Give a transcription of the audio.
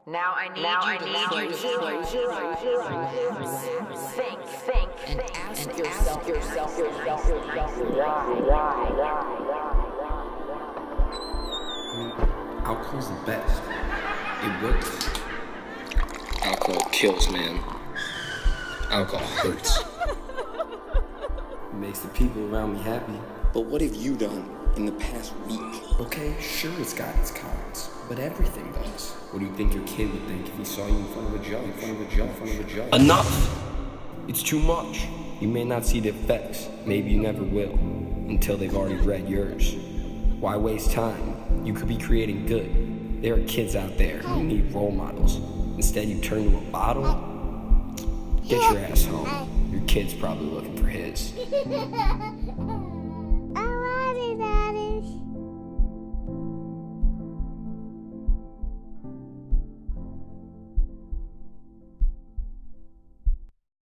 Now I need you to close your eyes, think, and ask yourself, why? Alcohol's the best. It works. Alcohol kills, man. Alcohol hurts. It makes the people around me happy. But what have you done in the past week? Okay, sure, it's got its cons, but everything does. What do you think your kid would think if he saw you in front of a judge? Enough! It's too much. You may not see the effects, maybe you never will, until they've already read yours. Why waste time? You could be creating good. There are kids out there who need role models. Instead, you turn to a bottle? Get your ass home. Your kid's probably looking for his.